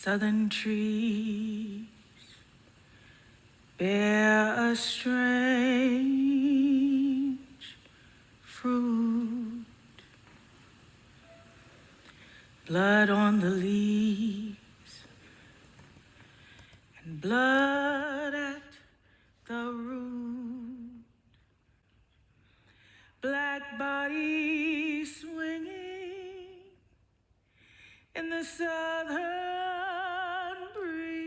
Southern trees bear a strange fruit. Blood on the leaves and blood at the root. Black bodies swinging in the southern breeze.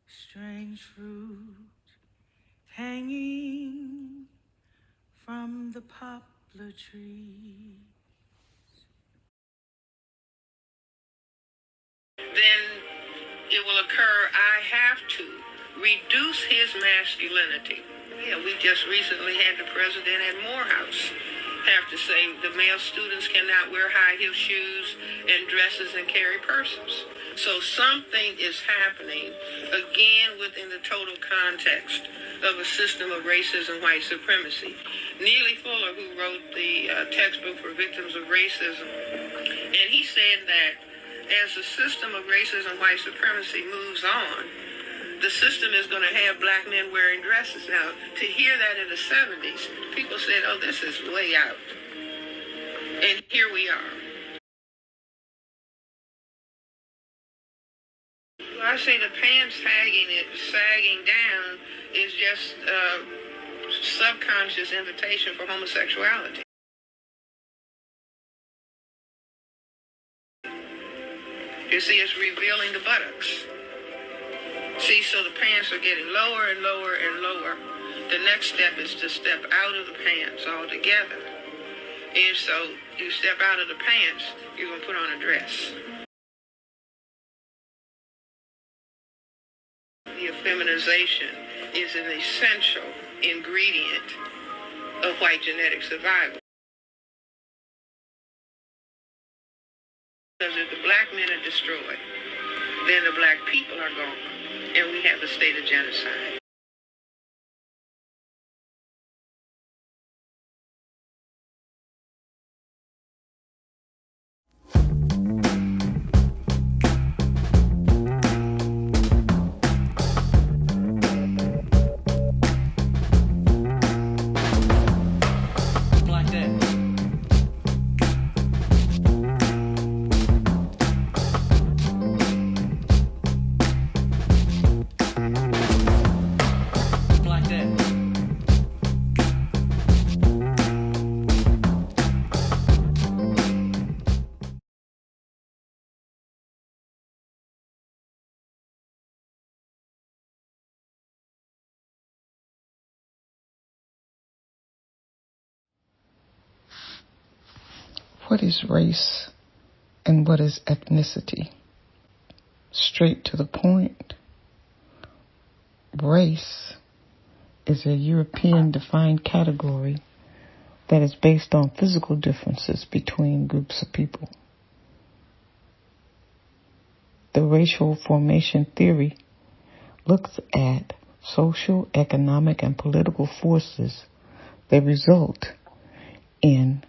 Strange fruit hanging from the poplar trees. Then it will occur, I have to reduce his masculinity. Yeah, we just recently had the president at Morehouse have to say the male students cannot wear high-heel shoes and dresses and carry purses. So something is happening, again, within the total context of a system of racism, white supremacy. Neely Fuller, who wrote the textbook for victims of racism, and he said that as the system of racism, white supremacy moves on, the system is going to have black men wearing dresses. Now, to hear that in the 70s, people said, oh, this is way out. And here we are. I say the pants sagging down is just a subconscious invitation for homosexuality. You see, it's revealing the buttocks. See, so the pants are getting lower and lower and lower. The next step is to step out of the pants altogether. And so you step out of the pants, you're going to put on a dress. The effeminization is an essential ingredient of white genetic survival. Because if the black men are destroyed, then the black people are gone. And we have a state of genocide. Like that. What is race and what is ethnicity? Straight to the point. Race is a European-defined category that is based on physical differences between groups of people. The racial formation theory looks at social, economic, and political forces that result in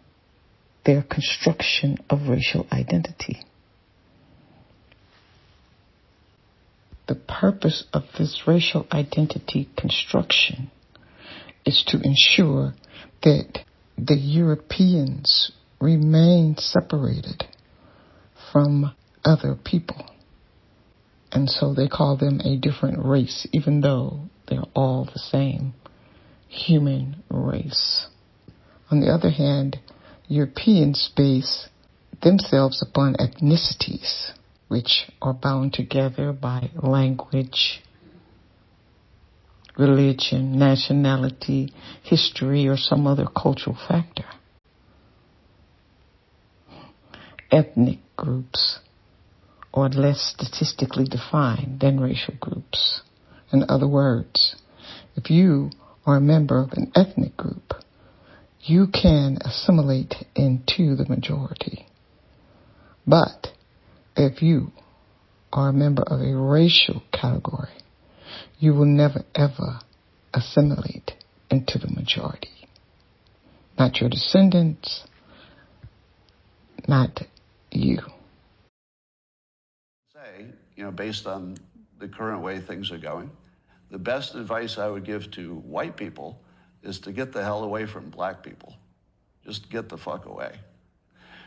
their construction of racial identity. The purpose of this racial identity construction is to ensure that the Europeans remain separated from other people. And so they call them a different race, even though they're all the same human race. On the other hand, Europeans base themselves upon ethnicities, which are bound together by language, religion, nationality, history, or some other cultural factor. Ethnic groups are less statistically defined than racial groups. In other words, if you are a member of an ethnic group, you can assimilate into the majority. But if you are a member of a racial category, you will never, ever assimilate into the majority. Not your descendants, not you. Say, based on the current way things are going, the best advice I would give to white people is to get the hell away from black people. Just get the fuck away.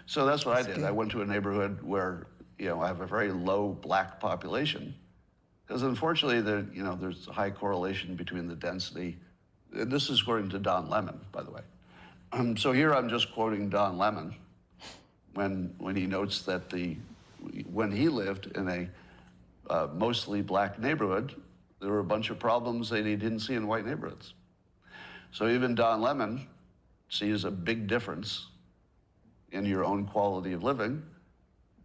So that's what I did. I went to a neighborhood where, I have a very low black population, because unfortunately there's a high correlation between the density. And this is according to Don Lemon, by the way. So here I'm just quoting Don Lemon when he notes that when he lived in a mostly black neighborhood, there were a bunch of problems that he didn't see in white neighborhoods. So even Don Lemon sees a big difference in your own quality of living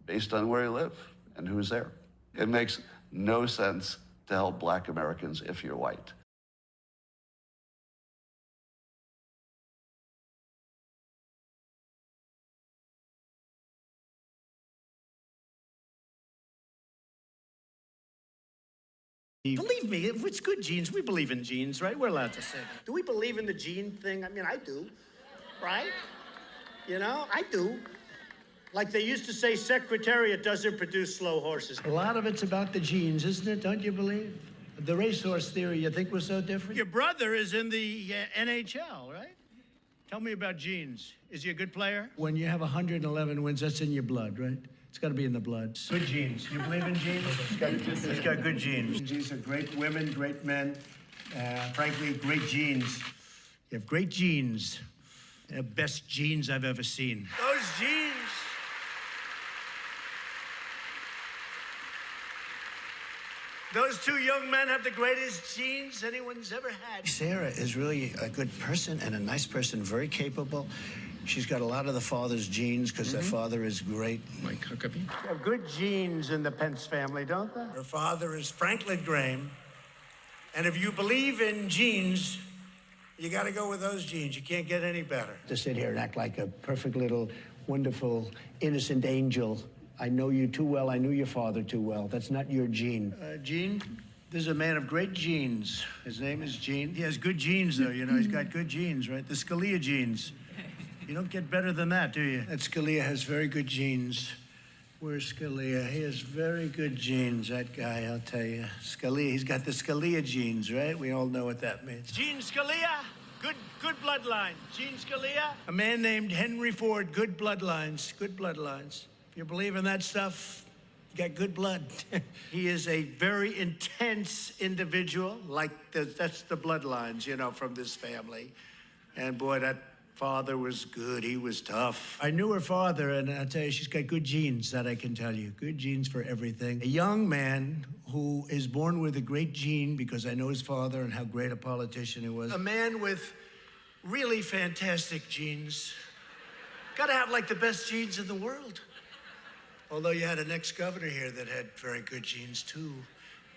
based on where you live and who's there. It makes no sense to help black Americans if you're white. Believe me, if it's good genes, we believe in genes, right? We're allowed to say that. Do we believe in the gene thing? I mean, I do, right? I do. Like they used to say, Secretariat doesn't produce slow horses. A lot of it's about the genes, isn't it? Don't you believe? The racehorse theory, you think we're so different? Your brother is in the NHL, right? Tell me about genes. Is he a good player? When you have 111 wins, that's in your blood, right? It's got to be in the blood. Good genes. You believe in genes? It's got good genes. These are great women, great men. Frankly, great genes. You have great genes. They're the best genes I've ever seen. Those genes. Those two young men have the greatest genes anyone's ever had. Sarah is really a good person and a nice person, very capable. She's got a lot of the father's genes because their father is great. Mike Huckabee. They have good genes in the Pence family, don't they? Her father is Franklin Graham. And if you believe in genes, you got to go with those genes. You can't get any better. To sit here and act like a perfect little, wonderful, innocent angel. I know you too well. I knew your father too well. That's not your Gene. Gene? This is a man of great genes. His name is Gene. He has good genes, though. He's got good genes, right? The Scalia genes. You don't get better than that, do you? That Scalia has very good genes. Where's Scalia? He has very good genes, that guy, I'll tell you. Scalia, he's got the Scalia genes, right? We all know what that means. Gene Scalia, good bloodline. Gene Scalia, a man named Henry Ford, good bloodlines, good bloodlines. If you believe in that stuff, you got good blood. He is a very intense individual, that's the bloodlines, from this family. And boy, that father was good. He was tough. I knew her father, and I'll tell you, she's got good genes, that I can tell you. Good genes for everything. A young man who is born with a great gene, because I know his father and how great a politician he was. A man with really fantastic genes. Gotta have, the best genes in the world. Although you had an ex-governor here that had very good genes, too.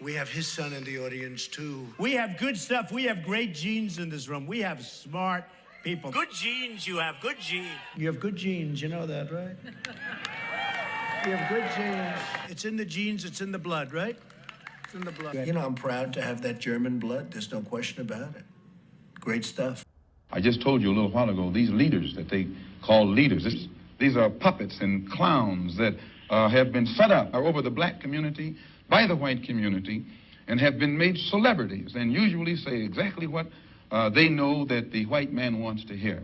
We have his son in the audience, too. We have good stuff. We have great genes in this room. We have smart people. Good genes, you have good genes. You have good genes, you know that, right? You have good genes. It's in the genes, it's in the blood, right? It's in the blood. I'm proud to have that German blood. There's no question about it. Great stuff. I just told you a little while ago, these leaders that they call leaders, these are puppets and clowns that have been set up over the black community, by the white community, and have been made celebrities, and usually say exactly what they know that the white man wants to hear.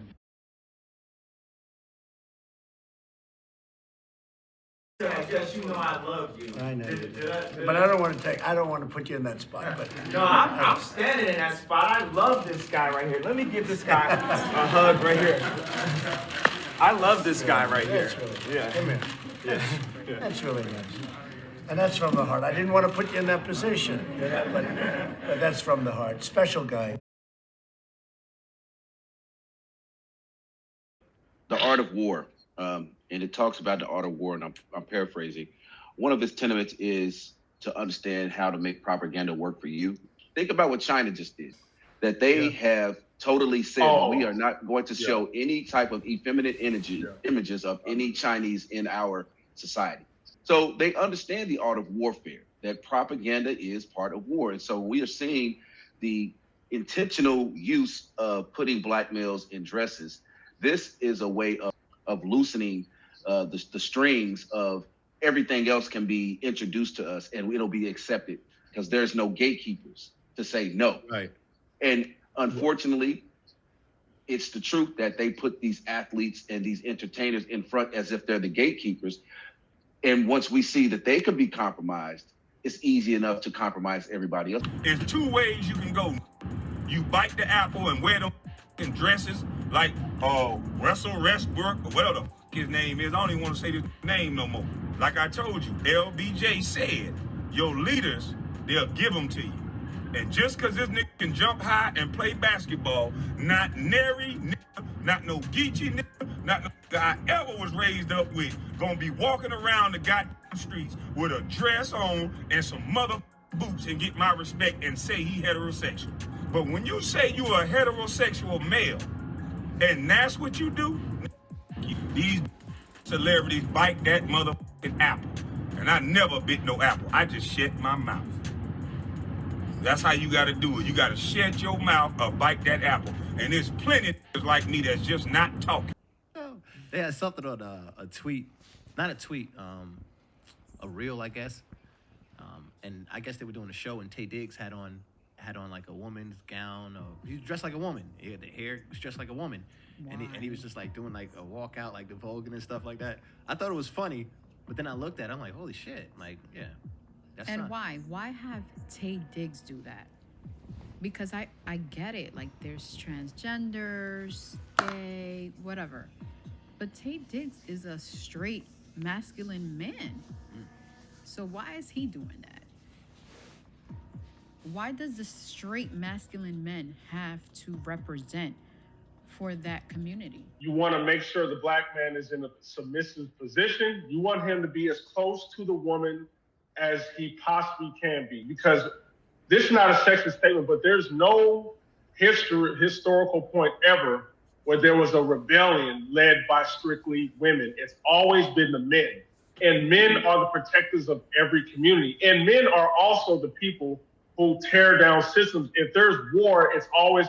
Yes, I love you. I know. But I don't want to put you in that spot. But no, I'm standing in that spot. I love this guy right here. Let me give this guy a hug right here. I love this guy right here. Yeah. Come here. Yeah. That's really nice. And that's from the heart. I didn't want to put you in that position, but that's from the heart. Special guy. The Art of War, and it talks about the art of war, and I'm paraphrasing. One of its tenements is to understand how to make propaganda work for you. Think about what China just did, that they have totally said we are not going to show any type of effeminate images of any Chinese in our society. So they understand the art of warfare, that propaganda is part of war. And so we are seeing the intentional use of putting black males in dresses. This is a way of loosening the strings of everything else can be introduced to us, and it'll be accepted because there's no gatekeepers to say no. Right. And unfortunately, it's the truth that they put these athletes and these entertainers in front as if they're the gatekeepers. And once we see that they can be compromised, it's easy enough to compromise everybody else. There's two ways you can go. You bite the apple and wear them dresses like Russell Westbrook or whatever the his name is. I don't even want to say his name no more. Like I told you, LBJ said, your leaders, they'll give them to you. And just because this nigga can jump high and play basketball, not nary nigga, not no Geechee nigga, not no guy I ever was raised up with, gonna be walking around the goddamn streets with a dress on and some mother boots and get my respect and say he heterosexual. But when you say you a heterosexual male, and that's what you do, these celebrities bite that motherfucking apple. And I never bit no apple. I just shut my mouth. That's how you gotta do it. You gotta shut your mouth or bite that apple. And there's plenty of niggas like me that's just not talking. They had something on a tweet, not a tweet, a reel, I guess. And I guess they were doing a show, and Tay Diggs had on like a woman's gown. He was dressed like a woman. He had the hair, he was dressed like a woman. And he was just like doing like a walkout, like the Vogue and stuff like that. I thought it was funny, but then I looked at it, I'm like, holy shit. Like, yeah. That's and not... why have Tay Diggs do that? Because I get it, like there's transgenders, gay, whatever. But Tay Diggs is a straight masculine man. So why is he doing that? Why does the straight masculine men have to represent for that community? You want to make sure the black man is in a submissive position. You want him to be as close to the woman as he possibly can be, because this is not a sexist statement, but there's no historical point ever where there was a rebellion led by strictly women. It's always been the men, and men are the protectors of every community, and men are also the people who tear down systems. If there's war, it's always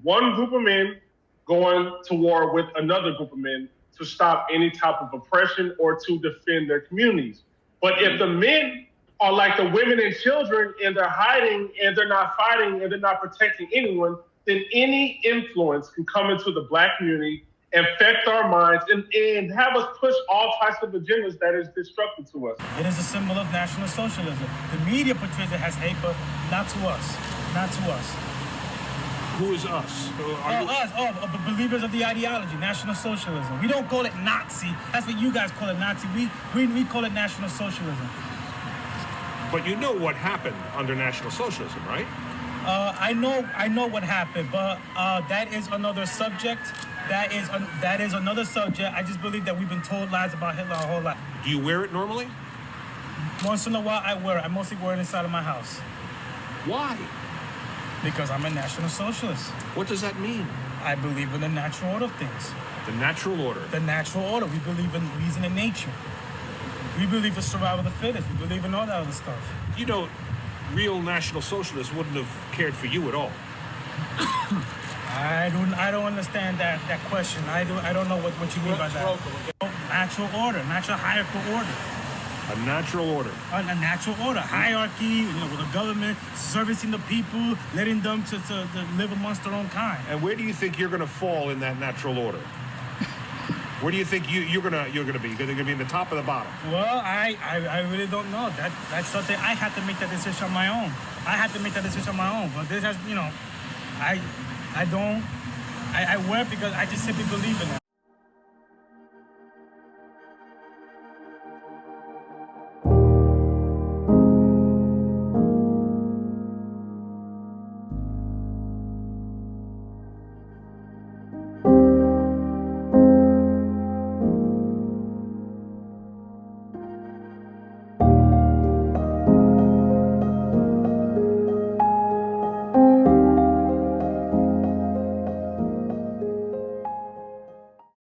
one group of men going to war with another group of men to stop any type of oppression or to defend their communities. But if the men are like the women and children and they're hiding and they're not fighting and they're not protecting anyone, then any influence can come into the black community, infect our minds, and have us push all types of agendas that is destructive to us. It is a symbol of National Socialism. The media portrays it as hate, but not to us. Not to us. Who is us? Us, believers of the ideology, National Socialism. We don't call it Nazi. That's what you guys call it, Nazi. We call it National Socialism. But you know what happened under National Socialism, right? I know what happened, but that is another subject. That is another subject. I just believe that we've been told lies about Hitler our whole life. Do you wear it normally? Once in a while, I wear it. I mostly wear it inside of my house. Why? Because I'm a National Socialist. What does that mean? I believe in the natural order of things. The natural order? The natural order. We believe in reason and nature. We believe in survival of the fittest. We believe in all that other stuff. You know, real National Socialists wouldn't have cared for you at all. I don't understand that question. I don't know what you mean by that. Natural order, natural hierarchical order. A natural order. A natural order, hierarchy, with the government servicing the people, letting them to live amongst their own kind. And where do you think you're going to fall in that natural order? Where do you think you're gonna be? You're gonna be in the top or the bottom? Well, I really don't know. That's something I had to make that decision on my own. But this has, I wear it because I just simply believe in it.